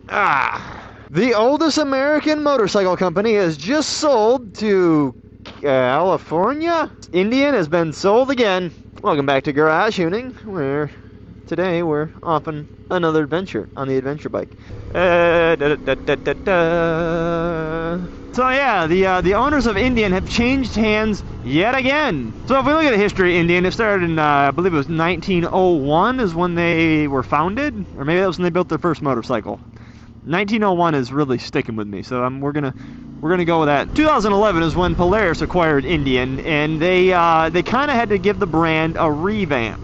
The oldest American motorcycle company has just sold to California. Indian has been sold again. Welcome back to Garage Tuning, where today we're off on another adventure on the adventure bike. So yeah, the owners of Indian have changed hands yet again. So if we look at the history of Indian, it started in I believe it was 1901 is when they were founded, or maybe that was when they built their first motorcycle. 1901 is really sticking with me, so we're gonna go with that. 2011 is when Polaris acquired Indian, and they kind of had to give the brand a revamp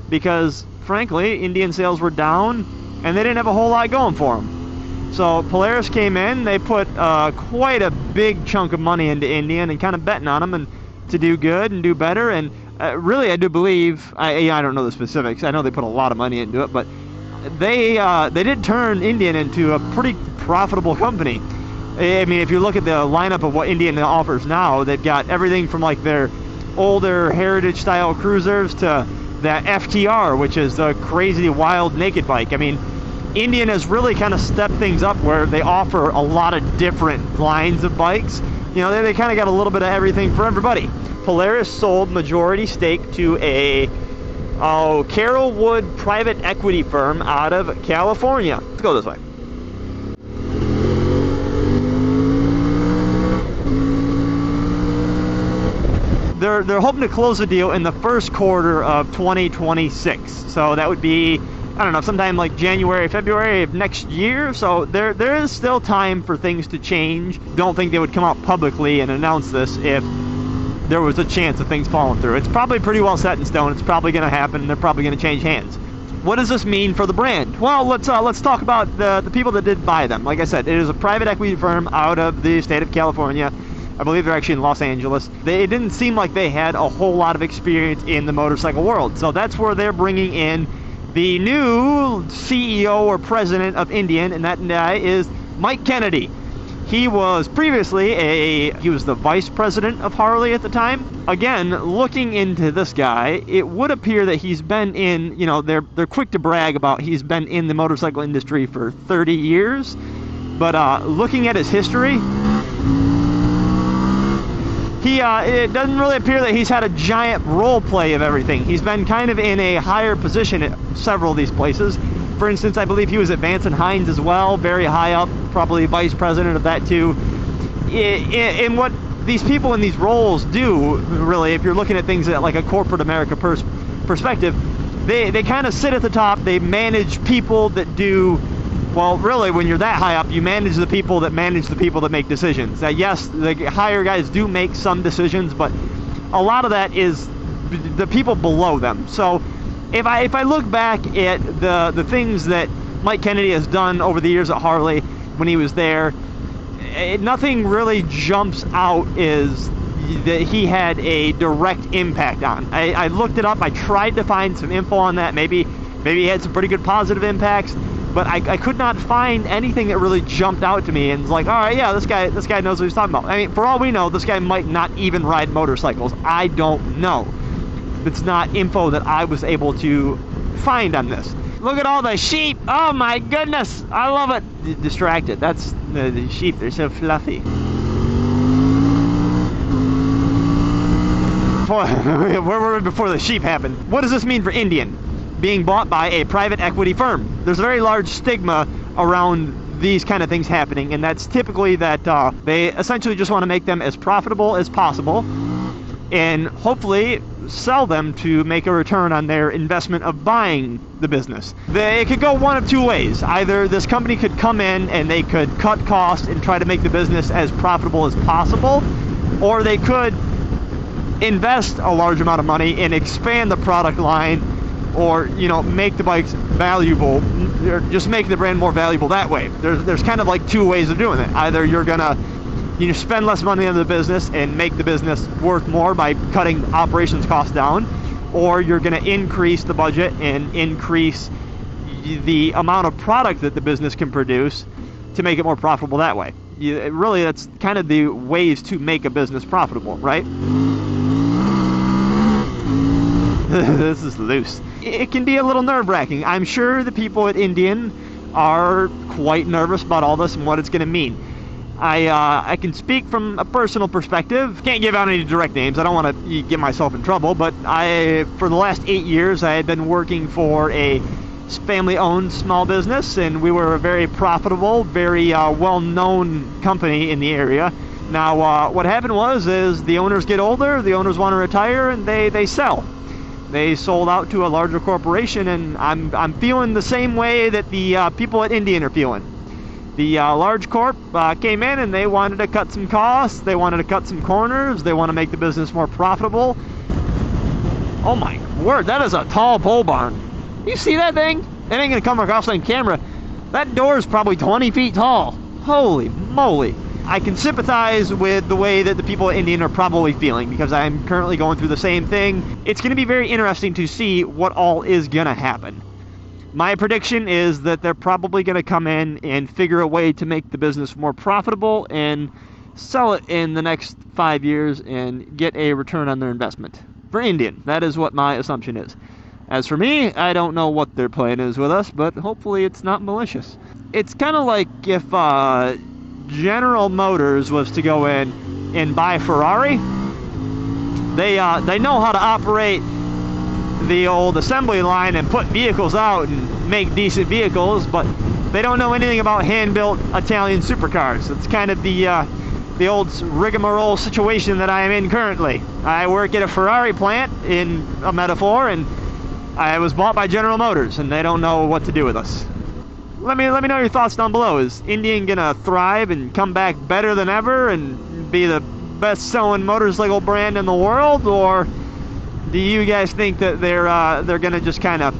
because, frankly, Indian sales were down, and they didn't have a whole lot going for them. So Polaris came in, they put quite a big chunk of money into Indian and kind of betting on them and to do good and do better. And really, I do believe, I don't know the specifics. I know they put a lot of money into it, but they did turn Indian into a pretty profitable company. I mean, if you look at the lineup of what Indian offers now, they've got everything from like their older heritage style cruisers to that FTR, which is a crazy wild naked bike. I mean, Indian has really kind of stepped things up where they offer a lot of different lines of bikes. You know, they kind of got a little bit of everything for everybody. Polaris sold majority stake to a Carrollwood private equity firm out of California. Let's go this way. They're hoping to close the deal in the first quarter of 2026. So that would be, I don't know, sometime like January, February of next year. So there is still time for things to change. Don't think they would come out publicly and announce this if there was a chance of things falling through. It's probably pretty well set in stone. It's probably going to happen. They're probably going to change hands. What does this mean for the brand? Well, let's talk about the people that did buy them. Like I said, it is a private equity firm out of the state of California. I believe they're actually in Los Angeles. It didn't seem like they had a whole lot of experience in the motorcycle world. So that's where they're bringing in the new CEO or president of Indian, and that guy is Mike Kennedy. He was previously he was the vice president of Harley at the time. Again, looking into this guy, it would appear that he's been in, you know, they're quick to brag about he's been in the motorcycle industry for 30 years. But looking at his history, it doesn't really appear that he's had a giant role play of everything. He's been kind of in a higher position at several of these places. For instance, I believe he was at Vance & Hines as well, very high up, probably vice president of that too. In what these people in these roles do, really, if you're looking at things at like a corporate America perspective, they kind of sit at the top. They manage people that do, well, really, when you're that high up, you manage the people that make decisions. Now, yes, the higher guys do make some decisions, but a lot of that is the people below them. So if I look back at the things that Mike Kennedy has done over the years at Harley when he was there, nothing really jumps out is that he had a direct impact on. I looked it up. I tried to find some info on that. Maybe he had some pretty good positive impacts, but I could not find anything that really jumped out to me and was like, all right, yeah, this guy knows what he's talking about. I mean, for all we know, this guy might not even ride motorcycles. I don't know. It's not info that I was able to find on this. Look at all the sheep. Oh my goodness, I love it. Distracted. That's the sheep. They're so fluffy. Where were we before the sheep happened? What does this mean for Indian being bought by a private equity firm? There's a very large stigma around these kind of things happening, and that's typically that they essentially just want to make them as profitable as possible and hopefully sell them to make a return on their investment of buying the business. It could go one of two ways. Either this company could come in and they could cut costs and try to make the business as profitable as possible, or they could invest a large amount of money and expand the product line, or, you know, make the bikes valuable, or just make the brand more valuable that way. There's kind of like two ways of doing it. Either you're gonna spend less money on the business and make the business worth more by cutting operations costs down, or you're going to increase the budget and increase the amount of product that the business can produce to make it more profitable that way. Really, that's kind of the ways to make a business profitable, right? This is loose. It can be a little nerve-wracking. I'm sure the people at Indian are quite nervous about all this and what it's going to mean. I can speak from a personal perspective. Can't give out any direct names. I don't want to get myself in trouble, but for the last 8 years, I had been working for a family-owned small business, and we were a very profitable, very well-known company in the area. Now, what happened is the owners get older, the owners want to retire, and they sell. They sold out to a larger corporation, and I'm feeling the same way that the people at Indian are feeling. The large corp came in and they wanted to cut some costs, they wanted to cut some corners, they want to make the business more profitable. Oh my word, that is a tall pole barn. You see that thing? It ain't gonna come across on camera. That door is probably 20 feet tall. Holy moly. I can sympathize with the way that the people at Indian are probably feeling, because I'm currently going through the same thing. It's gonna be very interesting to see what all is gonna happen. My prediction is that they're probably going to come in and figure a way to make the business more profitable and sell it in the next 5 years and get a return on their investment. For Indian, that is what my assumption is. As for me, I don't know what their plan is with us, but hopefully it's not malicious. It's kind of like if General Motors was to go in and buy Ferrari. They know how to operate the old assembly line and put vehicles out and make decent vehicles, but they don't know anything about hand-built Italian supercars. It's kind of the old rigmarole situation that I am in currently. I work at a Ferrari plant, in a metaphor, and I was bought by General Motors, and they don't know what to do with us. Let me know your thoughts down below. Is Indian gonna thrive and come back better than ever and be the best-selling motorcycle brand in the world, or do you guys think that they're gonna just kind of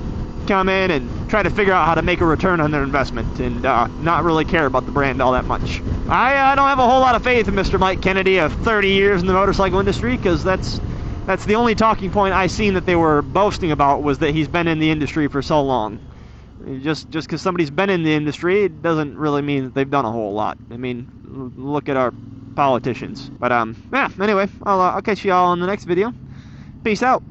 come in and try to figure out how to make a return on their investment and not really care about the brand all that much? I don't have a whole lot of faith in Mr. Mike Kennedy of 30 years in the motorcycle industry, because that's the only talking point I seen that they were boasting about, was that he's been in the industry for so long. Just because somebody's been in the industry, it doesn't really mean that they've done a whole lot. I mean, look at our politicians. But yeah, anyway, I'll catch you all in the next video. Peace out.